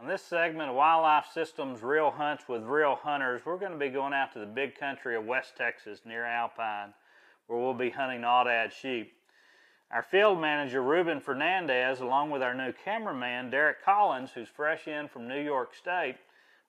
this segment of Wildlife Systems Real Hunts with Real Hunters, we're going to be going out to the big country of West Texas near Alpine, where we'll be hunting Aoudad sheep. Our field manager, Ruben Fernandez, along with our new cameraman, Derek Collins, who's fresh in from New York State,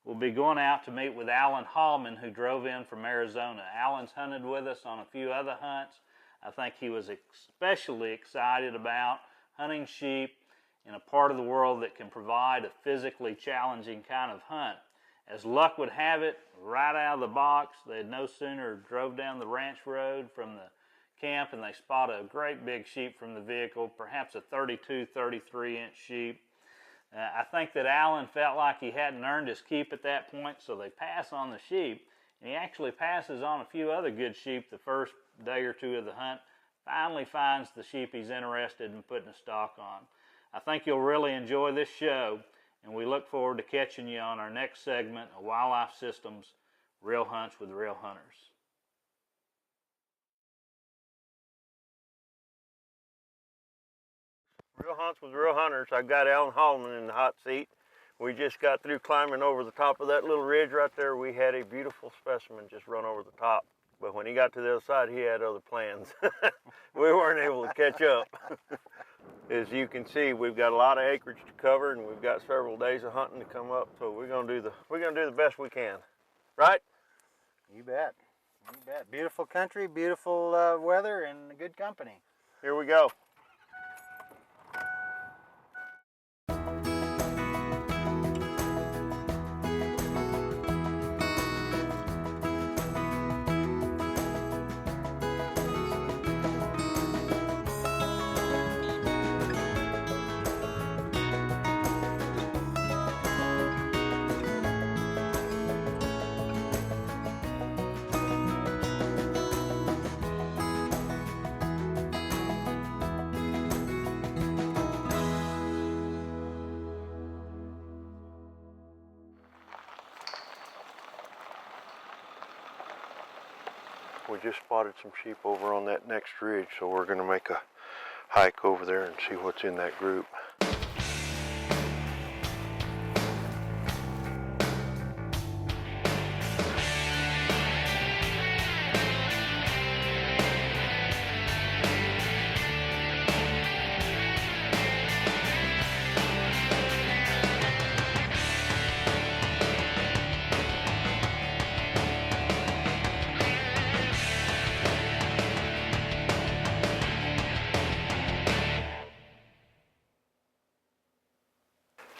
will be going out to meet with Alan Hallman, who drove in from Arizona. Alan's hunted with us on a few other hunts. I think he was especially excited about hunting sheep in a part of the world that can provide a physically challenging kind of hunt. As luck would have it, right out of the box, they had no sooner drove down the ranch road from the camp and they spotted a great big sheep from the vehicle, perhaps a 32, 33-inch sheep. I think that Alan felt like he hadn't earned his keep at that point, so they pass on the sheep, and he actually passes on a few other good sheep the first day or two of the hunt, finally finds the sheep he's interested in putting a stock on. I think you'll really enjoy this show, and we look forward to catching you on our next segment of Wildlife Systems Real Hunts with Real Hunters. Real Hunts with Real Hunters. I've got Alan Hallman in the hot seat. We just got through climbing over the top of that little ridge right there. We had a beautiful specimen just run over the top. But when he got to the other side, he had other plans. We weren't able to catch up. As you can see, we've got a lot of acreage to cover, and we've got several days of hunting to come up. So we're gonna do the best we can, right? You bet. You bet. Beautiful country, beautiful weather, and good company. Here we go. We just spotted some sheep over on that next ridge, so we're going to make a hike over there and see what's in that group.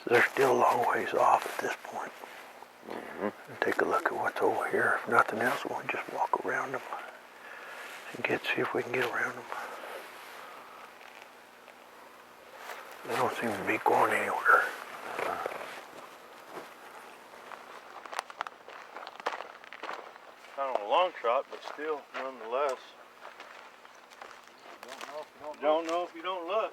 They're still a long ways off at this point. And take a look at what's over here. If nothing else, we'll just walk around them and see if we can get around them. They don't seem to be going anywhere. Kind of a long shot, but still, nonetheless. Don't know if you don't look.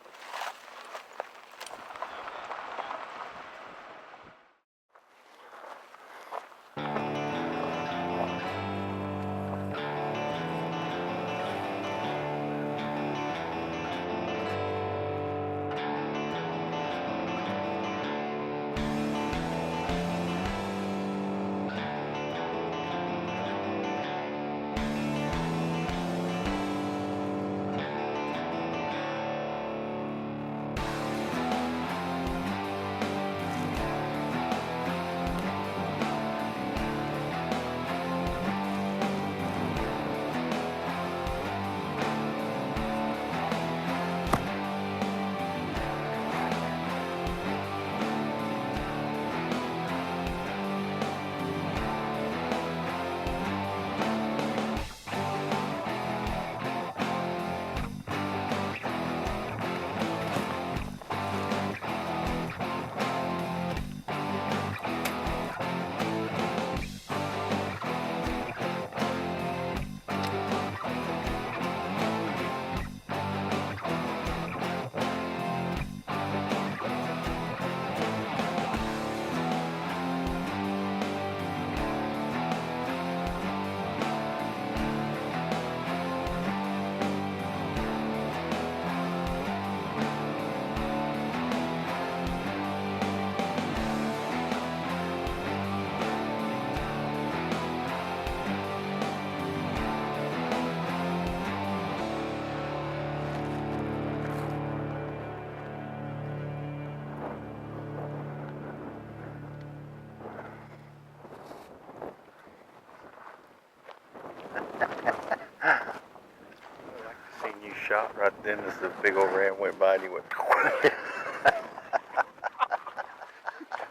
shot right then as the big old ram went by and he went.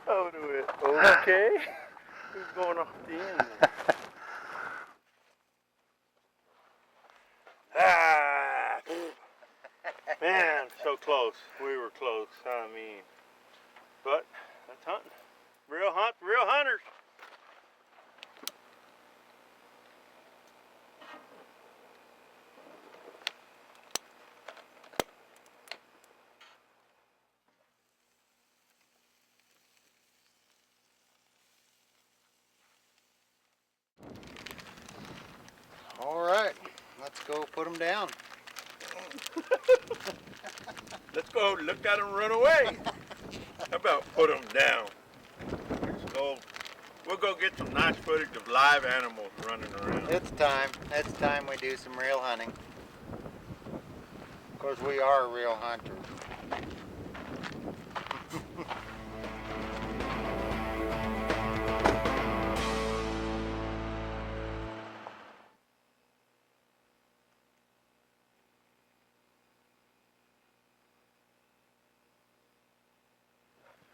Oh, okay. Who's going off the end there? Ah, man, so close. We were close. I mean, but that's hunting. Real hunters. All right, let's go put them down. Let's go look at them run away. How about put them down? Let's go. We'll go get some nice footage of live animals running around. It's time. It's time we do some real hunting. Of course, we are real hunters.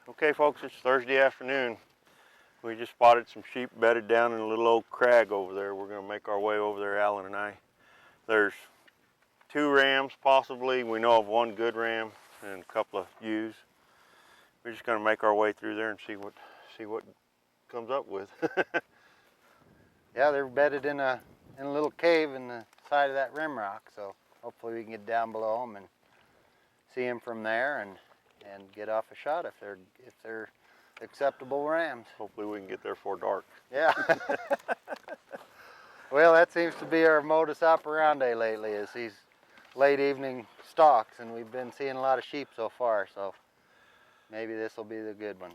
Okay, folks, it's Thursday afternoon. We just spotted some sheep bedded down in a little old crag over there. We're going to make our way over there, Alan and I. There's 2 rams, possibly. We know of 1 good ram and a couple of ewes. We're just going to make our way through there and see what comes up with. Yeah, they're bedded in a little cave in the side of that rim rock, so hopefully we can get down below them and see them from there and get off a shot if they're acceptable rams. Hopefully we can get there before dark. Yeah. Well, that seems to be our modus operandi lately, is these late evening stalks, and we've been seeing a lot of sheep so far, so maybe this will be the good one.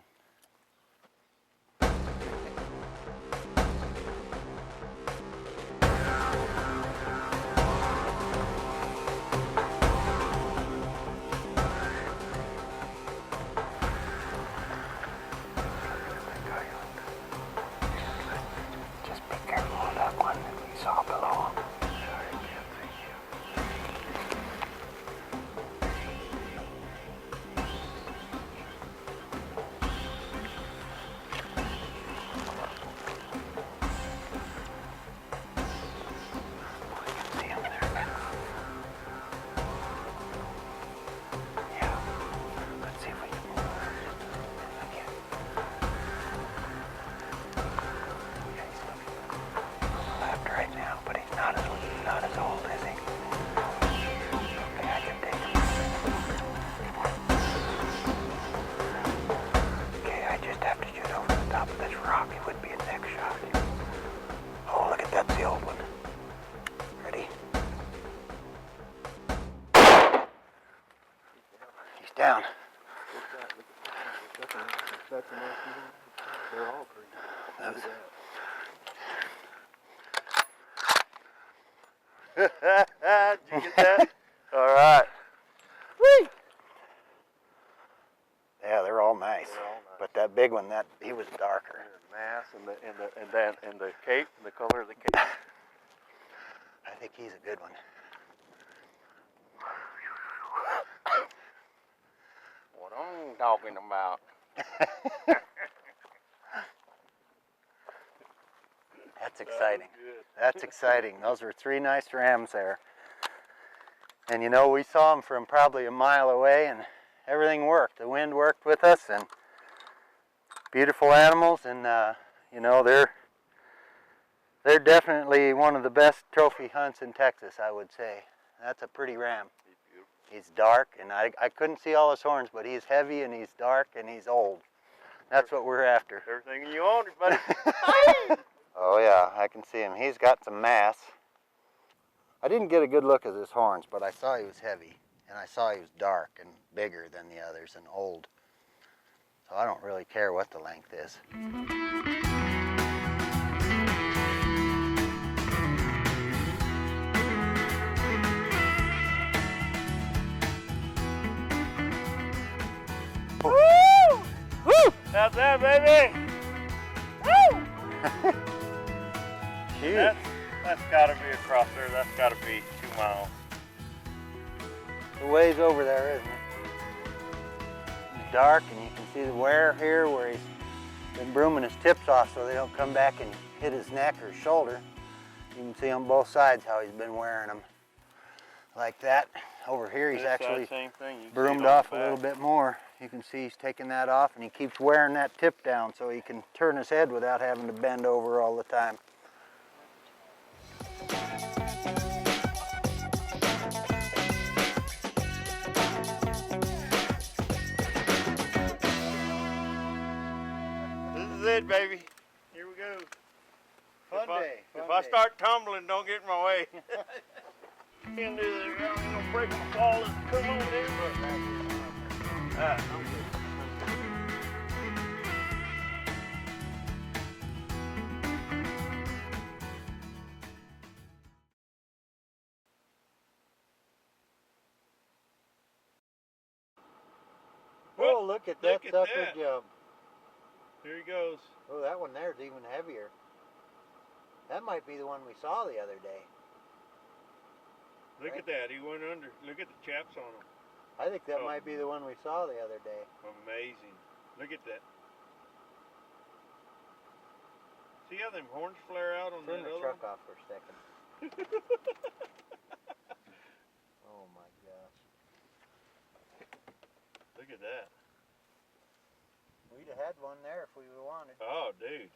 Down. They're all pretty. Did you get that? All right. Whee! Yeah, they're all nice. But that big one, he was darker. Mass and the cape, the color of the cape. I think he's a good one. What I'm talking about. That's exciting. That's exciting. Those were 3 nice rams there. And you know, we saw them from probably a mile away and everything worked. The wind worked with us, and beautiful animals, and you know, they're definitely one of the best trophy hunts in Texas, I would say. That's a pretty ram. He's dark, and I couldn't see all his horns, but he's heavy and he's dark and he's old. That's what we're after. Everything you wanted, buddy. Oh yeah, I can see him. He's got some mass. I didn't get a good look at his horns, but I saw he was heavy, and I saw he was dark and bigger than the others and old. So I don't really care what the length is. Woo! Woo! Out there, baby! Woo! Huge. That's got to be across there. That's got to be 2 miles. a ways over there, isn't it? It's dark, and you can see the wear here where he's been brooming his tips off so they don't come back and hit his neck or shoulder. You can see on both sides how he's been wearing them like that. Over here he's actually broomed off a little bit more. You can see he's taking that off, and he keeps wearing that tip down so he can turn his head without having to bend over all the time. This is it, baby. Here we go. Fun day. If I start tumbling, don't get in my way. Can't do this. I'm gonna break my fall and come over there. I'm good. Oh, look at that sucker jump. Here he goes. Oh, that one there is even heavier. That might be the one we saw the other day. Look at that. He went under. Look at the chaps on him. I think that might be the one we saw the other day. Amazing. Look at that. See how them horns flare out on that other one? Turn the truck off for a second. Oh my gosh. Look at that. We'd have had one there if we wanted. Oh, dude.